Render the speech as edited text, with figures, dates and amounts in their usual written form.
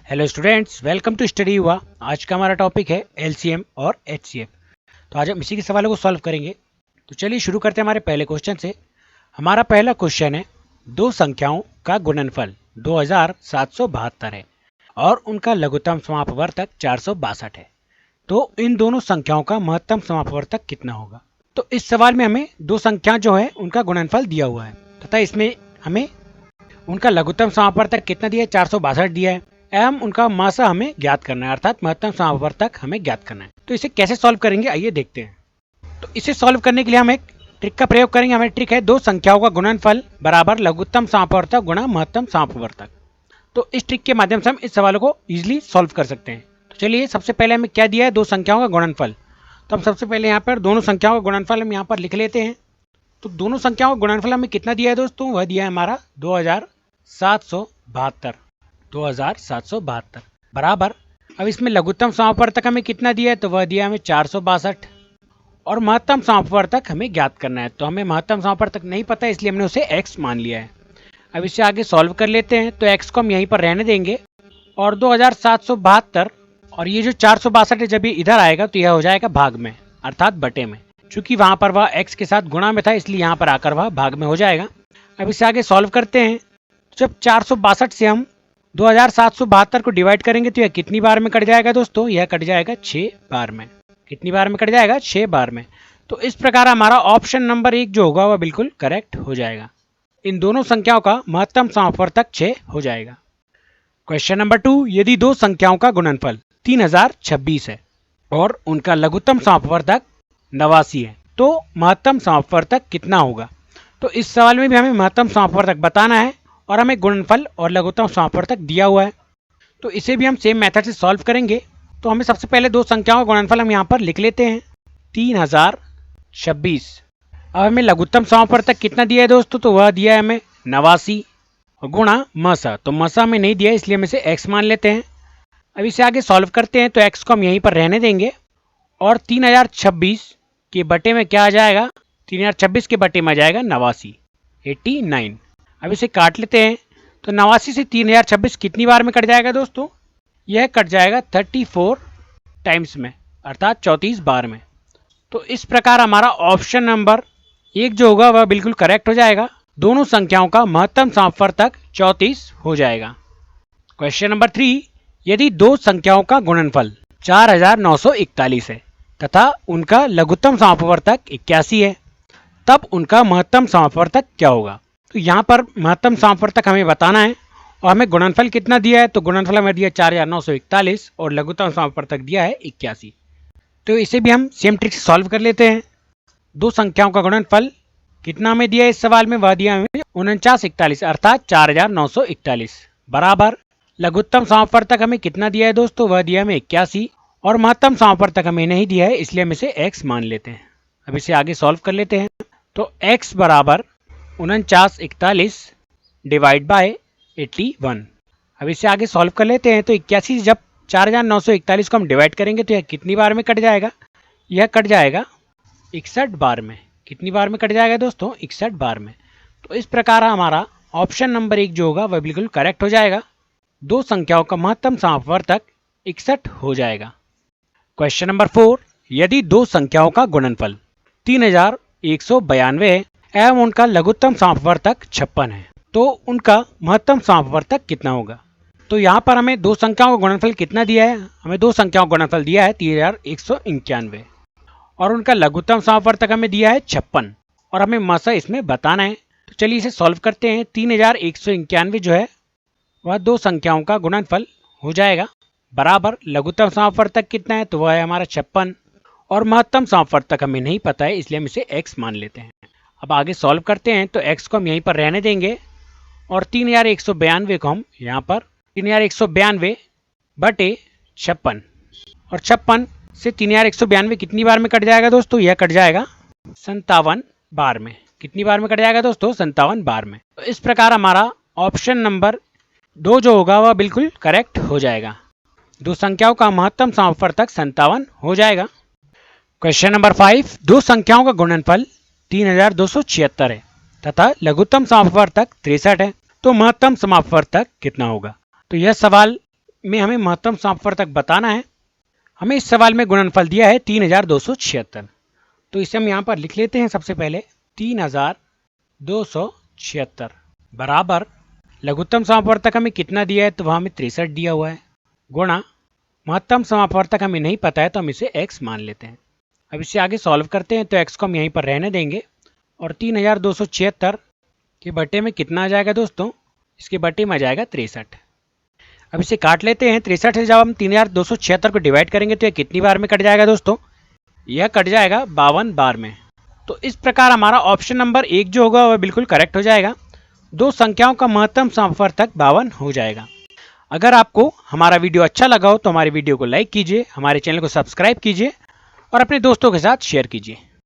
Hello students, welcome to study हुआ। आज का हमारा टॉपिक है एलसीएम और एचसीएफ। तो आज हम इसी के सवालों को सॉल्व करेंगे। तो चलिए शुरू करते हैं हमारे पहले क्वेश्चन से। हमारा पहला क्वेश्चन है, दो संख्याओं का गुणनफल 2772 है और उनका लघुत्तम समापवर्तक 462 है। तो इन दोनों संख्याओं का महत्तम समापवर्तक कितना होगा। तो इस सवाल में हमें दो संख्या जो है उनका गुणनफल दिया हुआ है तथा इसमें हमें उनका लघुत्तम समापवर्तक कितना दिया है, 462 दिया है एवं उनका मासा हमें ज्ञात करना है, अर्थात महत्तम समापवर्तक हमें ज्ञात करना है। तो इसे कैसे सॉल्व करेंगे, आइए देखते हैं। तो इसे सॉल्व करने के लिए हम एक ट्रिक का प्रयोग करेंगे। हमारी ट्रिक है, दो संख्याओं का गुणनफल बराबर लघुत्तम समापवर्तक गुणा महत्तम समापवर्तक। तो इस ट्रिक के माध्यम से हम इस सवालों को इजीली सॉल्व कर सकते हैं। तो चलिए, सबसे पहले हमें क्या दिया है, दो संख्याओं का गुणनफल। तो हम सबसे पहले यहाँ पर दोनों संख्याओं का गुणनफल हम यहाँ पर लिख लेते हैं। तो दोनों संख्याओं का गुणनफल हमें कितना दिया है दोस्तों, वह दिया है हमारा 2772 बराबर। अब इसमें लघुत्तम समापवर्तक हमें कितना दिया है, तो वह दिया हमें 462 और महत्तम समापवर्तक हमें ज्ञात करना है। तो हमें महत्तम समापवर्तक नहीं पता है, इसलिए हमने उसे x मान लिया है। अब इसे आगे सॉल्व कर लेते हैं। तो x को हम यहीं पर रहने देंगे और 2772 और ये जो 462 है, जब ये इधर आएगा तो यह हो जाएगा भाग में, अर्थात बटे में। चूंकि वहां पर वह x के साथ गुणा में था, इसलिए यहाँ पर आकर वह भाग में हो जाएगा। अब इसे आगे सॉल्व करते हैं। जब 462 से हम 2772 को डिवाइड करेंगे तो यह कितनी बार में कट जाएगा दोस्तों, यह कट जाएगा 6 बार में। कितनी बार में कट जाएगा, 6 बार में। तो इस प्रकार हमारा ऑप्शन नंबर 1 जो होगा वह बिल्कुल करेक्ट हो जाएगा। इन दोनों संख्याओं का महत्तम समापवर्तक 6 हो जाएगा। क्वेश्चन नंबर 2, यदि दो संख्याओं का गुणनफल 3026 है और उनका लघुत्तम समापवर्तक 89 है, तो महत्तम समापवर्तक कितना होगा। तो इस सवाल में भी हमें महत्तम समापवर्तक बताना है और हमें गुणनफल और लघुत्तम समापवर्तक दिया हुआ है। तो इसे भी हम सेम मेथड से सॉल्व करेंगे। तो हमें सबसे पहले दो संख्याओं का गुणनफल हम यहाँ पर लिख लेते हैं, 3026। अब हमें लघुत्तम समापवर्तक कितना दिया है दोस्तों, तो वह दिया है हमें 89 गुणा मसा। तो मसा में नहीं दिया है, इसलिए हम इसे x मान लेते हैं। अब इसे आगे सॉल्व करते हैं। तो x को हम यहीं पर रहने देंगे और 3026 के बटे में क्या आ जाएगा, 3026 के बटे में आ जाएगा 89। अब इसे काट लेते हैं। तो 89 से 3026 कितनी बार में कट जाएगा दोस्तों, यह कट जाएगा 34 टाइम्स में, अर्थात 34 बार में। तो इस प्रकार हमारा ऑप्शन नंबर 1 जो होगा वह बिल्कुल करेक्ट हो जाएगा। दोनों संख्याओं का महत्तम समापवर्तक 34 हो जाएगा। क्वेश्चन नंबर 3, यदि दो संख्याओं का गुणनफल 4941 है तथा उनका लघुत्तम समापवर्तक 81 है, तब उनका महत्तम समापवर्तक क्या होगा। तो यहाँ पर महत्तम समापवर्तक हमें बताना है और हमें गुणनफल कितना दिया है, तो गुणनफल हमें दिया 4941 और लघुत्तम समापवर्तक दिया है 81। तो इसे भी हम सेम ट्रिक से सॉल्व कर लेते हैं। दो संख्याओं का गुणनफल कितना हमें दिया है इस सवाल में, वह दिया हमें 4941 अर्थात 4941 बराबर। लघुत्तम समापवर्तक हमें कितना दिया है दोस्तों, वह दिया हमें 81 और महत्तम समापवर्तक हमें नहीं दिया है, इसलिए हम इसे x मान लेते हैं। अब इसे आगे सॉल्व कर लेते हैं। तो x बराबर 4941 डिवाइड बाय 81। अब इसे आगे सॉल्व कर लेते हैं। तो 81 जब 4941 को हम डिवाइड करेंगे तो यह कितनी बार में कट जाएगा, यह कट जाएगा 61 बार में। कितनी बार में कट जाएगा दोस्तों, 61 बार में। तो इस प्रकार हमारा ऑप्शन नंबर 1 जो होगा वह बिल्कुल करेक्ट हो जाएगा। दो संख्याओं का महत्तम समापवर्तक 61 हो जाएगा। क्वेश्चन नंबर 4, यदि दो संख्याओं का गुणनफल 3192 है एवं उनका लघुत्तम समापवर्तक 56 है, तो उनका महत्तम समापवर्तक कितना होगा। तो यहाँ पर हमें दो संख्याओं का गुणनफल कितना दिया है, हमें दो संख्याओं का गुणनफल दिया है 3191 और उनका लघुत्तम समापवर्तक हमें दिया है 56 और हमें मसा इसमें बताना है। तो चलिए इसे सॉल्व करते हैं। 3191 जो है वह दो संख्याओं का गुणनफल हो जाएगा बराबर। लघुत्तम समापवर्तक कितना है, तो वह है हमारा 56 और महत्तम समापवर्तक हमें नहीं पता है, इसलिए हम इसे x मान लेते हैं। अब आगे सॉल्व करते हैं। तो x को हम यहीं पर रहने देंगे और 3192 को हम यहाँ पर 3192 बटे 56 और 56 से 3192 कितनी बार में कट जाएगा दोस्तों, यह कट जाएगा 57 बार में। कितनी बार में कट जाएगा दोस्तों, 57 बार में। तो इस प्रकार हमारा ऑप्शन नंबर 2 जो होगा वह बिल्कुल करेक्ट हो जाएगा। दो संख्याओं का महत्तम समापवर्तक 57 हो जाएगा। क्वेश्चन नंबर 5, दो संख्याओं का गुणनफल 3276 है तथा लघुत्तम समापवर्तक 63 है, तो महत्तम समापवर्तक कितना होगा। तो यह सवाल में हमें महत्तम समापवर्तक बताना है। हमें इस सवाल में गुणनफल दिया है 3276, तो इसे हम यहाँ पर लिख लेते हैं। सबसे पहले 3276 बराबर लघुत्तम समापवर्तक हमें कितना दिया है, तो वह हमें 63 दिया हुआ है, गुणा महत्तम समापवर्तक हमें नहीं पता है तो हम इसे x मान लेते हैं। अब इसे आगे सॉल्व करते हैं तो x को हम यहीं पर रहने देंगे और 3276 के बटे में कितना आ जाएगा दोस्तों, इसके बटे में आ जाएगा 63। अब इसे काट लेते हैं। 63 से जब हम 3276 को डिवाइड करेंगे तो यह कितनी बार में कट जाएगा दोस्तों, यह कट जाएगा 52 बार में। तो इस प्रकार हमारा ऑप्शन नंबर 1 जो होगा वह बिल्कुल करेक्ट हो जाएगा। दो संख्याओं का महत्तम समापवर्तक 52 हो जाएगा। अगर आपको हमारा वीडियो अच्छा लगा हो तो हमारे वीडियो को लाइक कीजिए, हमारे चैनल को सब्सक्राइब कीजिए और अपने दोस्तों के साथ शेयर कीजिए।